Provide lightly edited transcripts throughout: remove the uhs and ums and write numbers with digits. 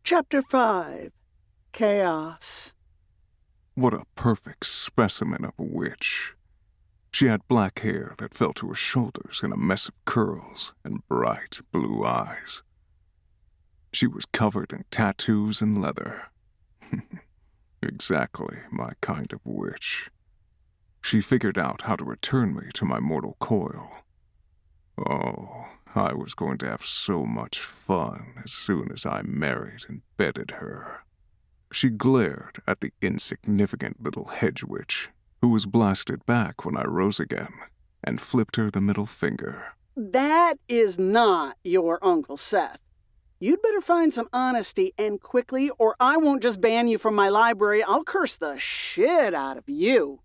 Chapter 5. Chaos. What a perfect specimen of a witch. She had black hair that fell to her shoulders in a mess of curls and bright blue eyes. She was covered in tattoos and leather. Exactly my kind of witch. She figured out how to return me to my mortal coil. Oh, I was going to have so much fun as soon as I married and bedded her. She glared at the insignificant little hedge witch, who was blasted back when I rose again, and flipped her the middle finger. That is not your Uncle Seth. You'd better find some honesty and quickly, or I won't just ban you from my library. I'll curse the shit out of you.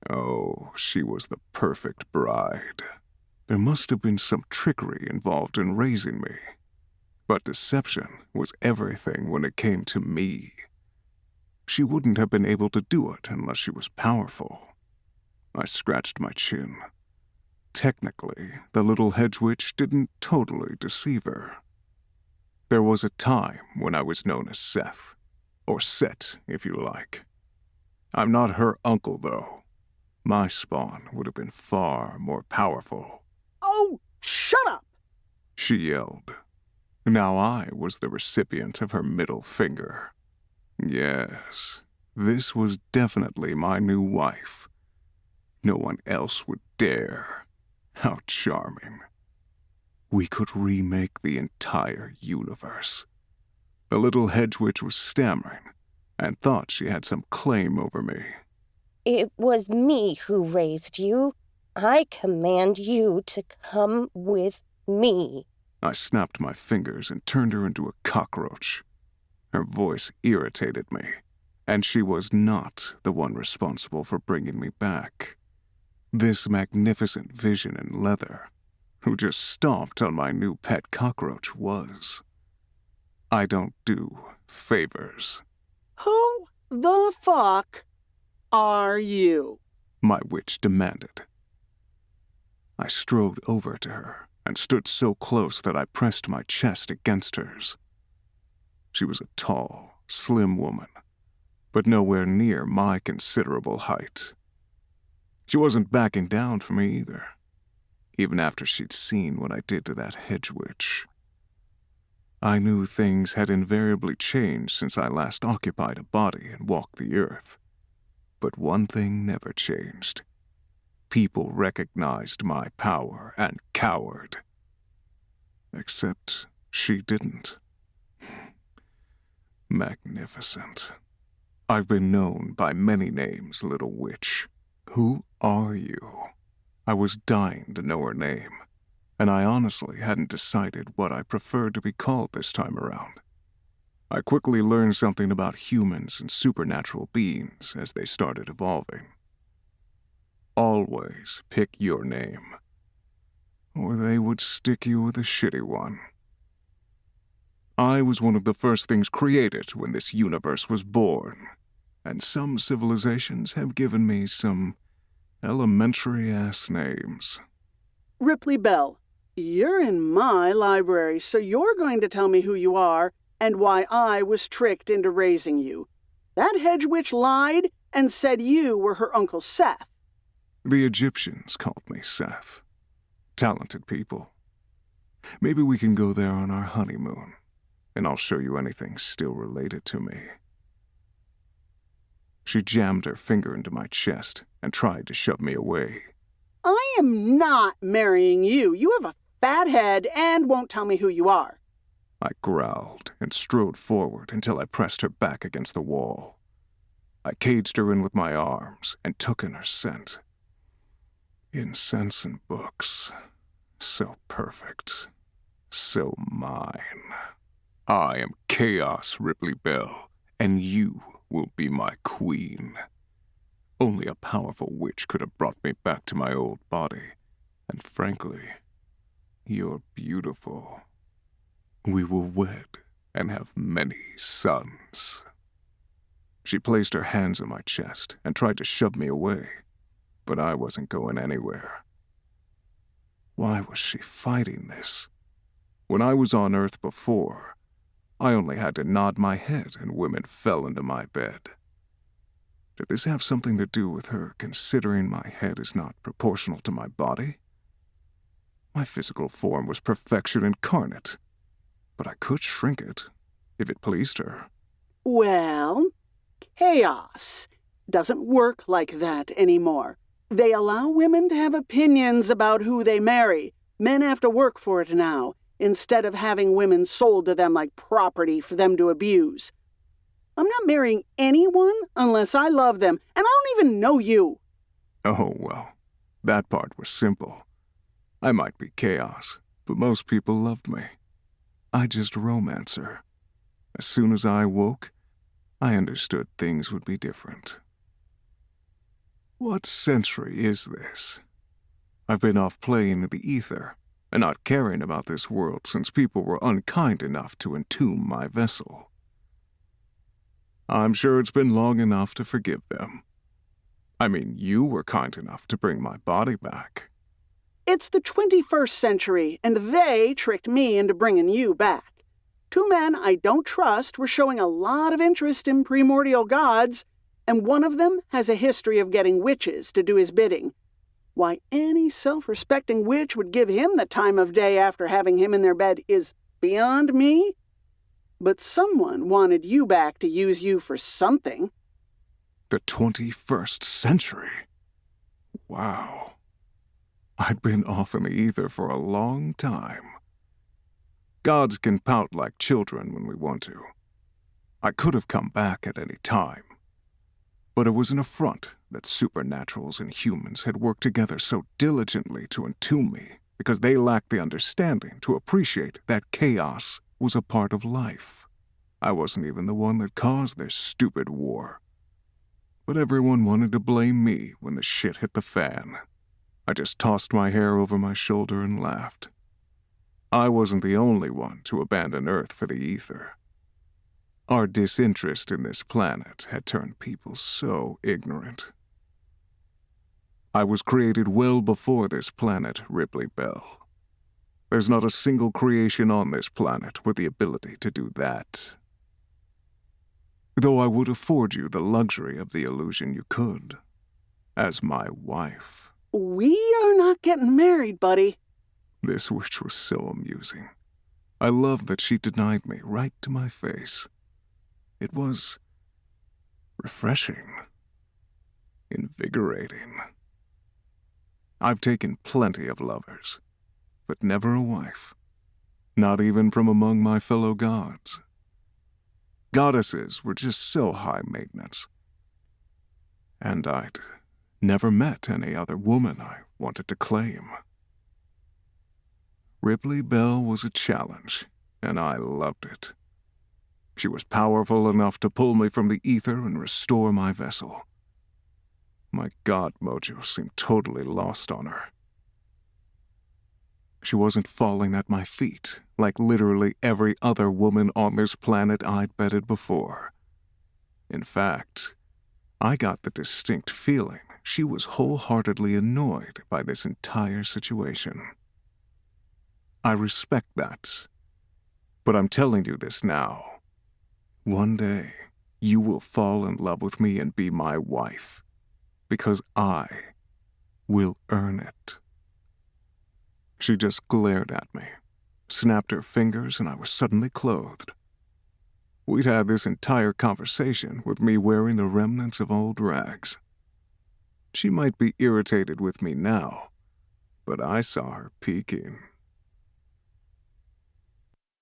Oh, she was the perfect bride. There must have been some trickery involved in raising me. But deception was everything when it came to me. She wouldn't have been able to do it unless she was powerful. I scratched my chin. Technically, the little hedge witch didn't totally deceive her. There was a time when I was known as Seth, or Set, if you like. I'm not her uncle, though. My spawn would have been far more powerful. Oh, shut up! She yelled. Now I was the recipient of her middle finger. Yes, this was definitely my new wife. No one else would dare. How charming. We could remake the entire universe. The little hedge witch was stammering and thought she had some claim over me. It was me who raised you. I command you to come with me. I snapped my fingers and turned her into a cockroach. Her voice irritated me, and she was not the one responsible for bringing me back. This magnificent vision in leather, who just stomped on my new pet cockroach, was. I don't do favors. Who the fuck are you? My witch demanded. I strode over to her and stood so close that I pressed my chest against hers. She was a tall, slim woman, but nowhere near my considerable height. She wasn't backing down for me either, even after she'd seen what I did to that hedge witch. I knew things had invariably changed since I last occupied a body and walked the earth. But one thing never changed. People recognized my power and cowered. Except she didn't. Magnificent. I've been known by many names, little witch. Who are you? I was dying to know her name, and I honestly hadn't decided what I preferred to be called this time around. I quickly learned something about humans and supernatural beings as they started evolving. Always pick your name, or they would stick you with a shitty one. I was one of the first things created when this universe was born, and some civilizations have given me some elementary-ass names. Ripley Bell, you're in my library, so you're going to tell me who you are and why I was tricked into raising you. That hedge witch lied and said you were her Uncle Seth. The Egyptians called me Seth. Talented people. Maybe we can go there on our honeymoon, and I'll show you anything still related to me. She jammed her finger into my chest and tried to shove me away. I am not marrying you. You have a fat head and won't tell me who you are. I growled and strode forward until I pressed her back against the wall. I caged her in with my arms and took in her scent. Incense and books. So perfect. So mine. I am Chaos, Ripley Bell, and you will be my queen. Only a powerful witch could have brought me back to my old body, and frankly, you're beautiful. We will wed and have many sons. She placed her hands on my chest and tried to shove me away, but I wasn't going anywhere. Why was she fighting this? When I was on Earth before, I only had to nod my head and women fell into my bed. Did this have something to do with her considering my head is not proportional to my body? My physical form was perfection incarnate, but I could shrink it if it pleased her. Well, chaos doesn't work like that anymore. They allow women to have opinions about who they marry. Men have to work for it now, instead of having women sold to them like property for them to abuse. I'm not marrying anyone unless I love them, and I don't even know you. Oh, well, that part was simple. I might be chaos, but most people loved me. I just romance her. As soon as I woke, I understood things would be different. What century is this? I've been off playing in the ether and not caring about this world since people were unkind enough to entomb my vessel. I'm sure it's been long enough to forgive them. I mean, you were kind enough to bring my body back. It's the 21st century, and they tricked me into bringing you back. Two men I don't trust were showing a lot of interest in primordial gods, and one of them has a history of getting witches to do his bidding. Why any self-respecting witch would give him the time of day after having him in their bed is beyond me. But someone wanted you back to use you for something. The 21st century? Wow. I'd been off in the ether for a long time. Gods can pout like children when we want to. I could have come back at any time. But it was an affront that supernaturals and humans had worked together so diligently to entomb me because they lacked the understanding to appreciate that chaos was a part of life. I wasn't even the one that caused their stupid war. But everyone wanted to blame me when the shit hit the fan. I just tossed my hair over my shoulder and laughed. I wasn't the only one to abandon Earth for the ether. Our disinterest in this planet had turned people so ignorant. I was created well before this planet, Ripley Bell. There's not a single creation on this planet with the ability to do that. Though I would afford you the luxury of the illusion you could, as my wife. We are not getting married, buddy. This witch was so amusing. I loved that she denied me right to my face. It was refreshing, invigorating. I've taken plenty of lovers, but never a wife, not even from among my fellow gods. Goddesses were just so high maintenance, and I'd never met any other woman I wanted to claim. Ripley Bell was a challenge, and I loved it. She was powerful enough to pull me from the ether and restore my vessel. My god mojo seemed totally lost on her. She wasn't falling at my feet like literally every other woman on this planet I'd bedded before. In fact, I got the distinct feeling she was wholeheartedly annoyed by this entire situation. I respect that, but I'm telling you this now. One day, you will fall in love with me and be my wife, because I will earn it. She just glared at me, snapped her fingers, and I was suddenly clothed. We'd had this entire conversation with me wearing the remnants of old rags. She might be irritated with me now, but I saw her peeking.